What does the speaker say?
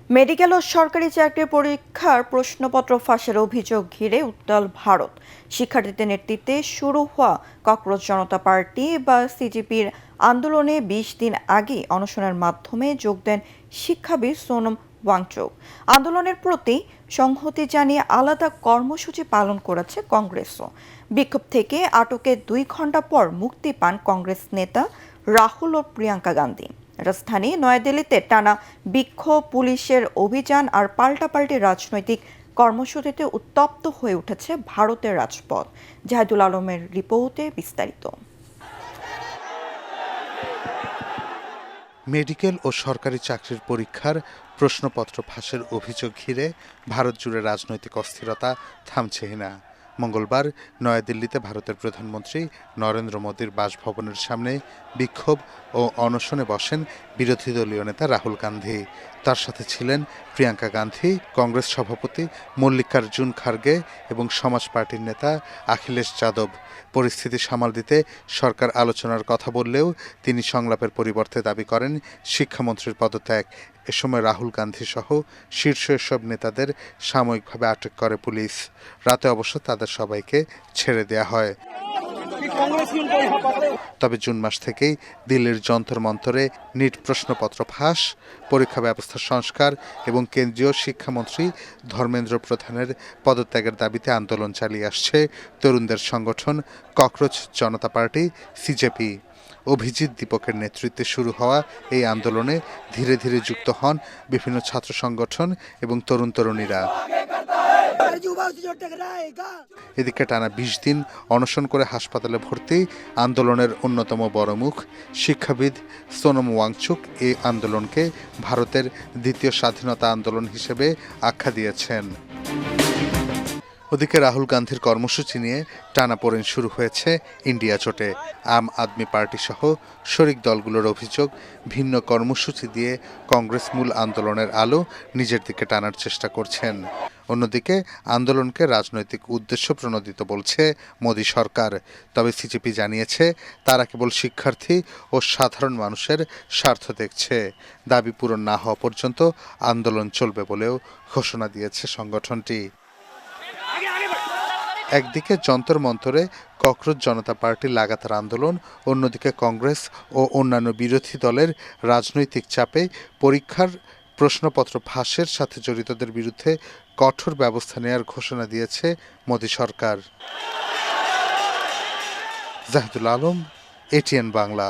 Medical ও সরকারি চাকরির পরীক্ষার প্রশ্নপত্র ফাঁসের অভিযোগ ঘিরে উত্তাল ভারত। শিক্ষার্থীদের নেতৃত্বে শুরু হওয়া ককরোচ জনতা পার্টি বা সিজেপির আন্দোলনে ২০ দিন আগে অনশনের মাধ্যমে যোগ দেন শিক্ষাবিদ সোনম ওয়াংচুক। আন্দোলনের প্রতি সংহতি জানিয়ে আলাদা কর্মসূচি পালন করেছে কংগ্রেসও। বিক্ষোভ থেকে আটকের ২ ঘণ্টা পর মুক্তি পান কংগ্রেস নেতা রাহুল ও প্রিয়াঙ্কা গান্ধী। রাজধানী নয়াদিল্লিতে টানা বিক্ষোভ, পুলিশের অভিযান আর পাল্টাপাল্টি রাজনৈতিক কর্মসূচিতে উত্তপ্ত হয়ে উঠেছে ভারতের রাজপথ। জাহিদুল আলমের রিপোর্টে বিস্তারিত। মেডিকেল ও সরকারি চাকরির পরীক্ষার প্রশ্নপত্র ফাঁসের অভিযোগ ঘিরে ভারত জুড়ে রাজনৈতিক অস্থিরতা থামছেই না। মঙ্গলবার নয়াদিল্লিতে ভারতের প্রধানমন্ত্রী নরেন্দ্র মোদীর বাসভবনের সামনে বিক্ষোভ ও অনশনে বসেন বিরোধী দলীয় নেতা রাহুল গান্ধী। তার সাথে ছিলেন প্রিয়াঙ্কা গান্ধী, কংগ্রেস সভাপতি মল্লিকার্জুন খার্গে এবং সমাজ পার্টির নেতা অখিলেশ যাদব। পরিস্থিতি সামাল দিতে সরকার আলোচনার কথা বললেও তিনি সংলাপের পরিবর্তে দাবি করেন শিক্ষামন্ত্রীর পদত্যাগ। এ সময় রাহুল গান্ধী সহ শীর্ষ এসব নেতাদের সাময়িকভাবে আটক করে পুলিশ। রাতে অবশ্য তাদের সবাইকে ছেড়ে দেয়া হয়। তবে জুন মাস থেকেই দিল্লির যন্তর মন্তরে নিট প্রশ্নপত্র ফাঁস, পরীক্ষা ব্যবস্থা সংস্কার এবং কেন্দ্রীয় শিক্ষামন্ত্রী ধর্মেন্দ্র প্রধানের পদত্যাগের দাবিতে আন্দোলন চালিয়ে আসছে তরুণদের সংগঠন ককরোচ জনতা পার্টি সিজেপি। অভিজিৎ দীপকের নেতৃত্বে শুরু হওয়া এই আন্দোলনে ধীরে ধীরে যুক্ত হন বিভিন্ন ছাত্র সংগঠন এবং তরুণ তরুণীরা। এদিকে টানা ২০ দিন অনশন করে হাসপাতালে ভর্তি আন্দোলনের অন্যতম বড় মুখ শিক্ষাবিদ সোনম ওয়াংচুক এই আন্দোলনকে ভারতের দ্বিতীয় স্বাধীনতা আন্দোলন হিসেবে আখ্যা দিয়েছেন। ওদিকে রাহুল গান্ধীর কর্মসূচি নিয়ে টানাপোড়েন শুরু হয়েছে ইন্ডিয়া জোটে। আম আদমি পার্টি সহ শরিক দলগুলোর অভিযোগ, ভিন্ন কর্মসূচি দিয়ে কংগ্রেস মূল আন্দোলনের আলো নিজের দিকে টানার চেষ্টা করছেন। অন্যদিকে আন্দোলনকে রাজনৈতিক উদ্দেশ্য প্রণোদিত বলছে মোদী সরকার। তবে সিজেপি জানিয়েছে তারা কেবল শিক্ষার্থী ও সাধারণ মানুষের স্বার্থ দেখছে। দাবি পূরণ না হওয়া পর্যন্ত আন্দোলন চলবে বলেও ঘোষণা দিয়েছে সংগঠনটি। একদিকে যন্তর মন্তরে ককরোচ জনতা পার্টির লাগাতার আন্দোলন, অন্যদিকে কংগ্রেস ও অন্যান্য বিরোধী দলের রাজনৈতিক চাপে পরীক্ষার প্রশ্নপত্র ফাঁসের সাথে জড়িতদের বিরুদ্ধে কঠোর ব্যবস্থা নেওয়ার ঘোষণা দিয়েছে মোদী সরকার। জাহিদুল আলম, এটিএন বাংলা।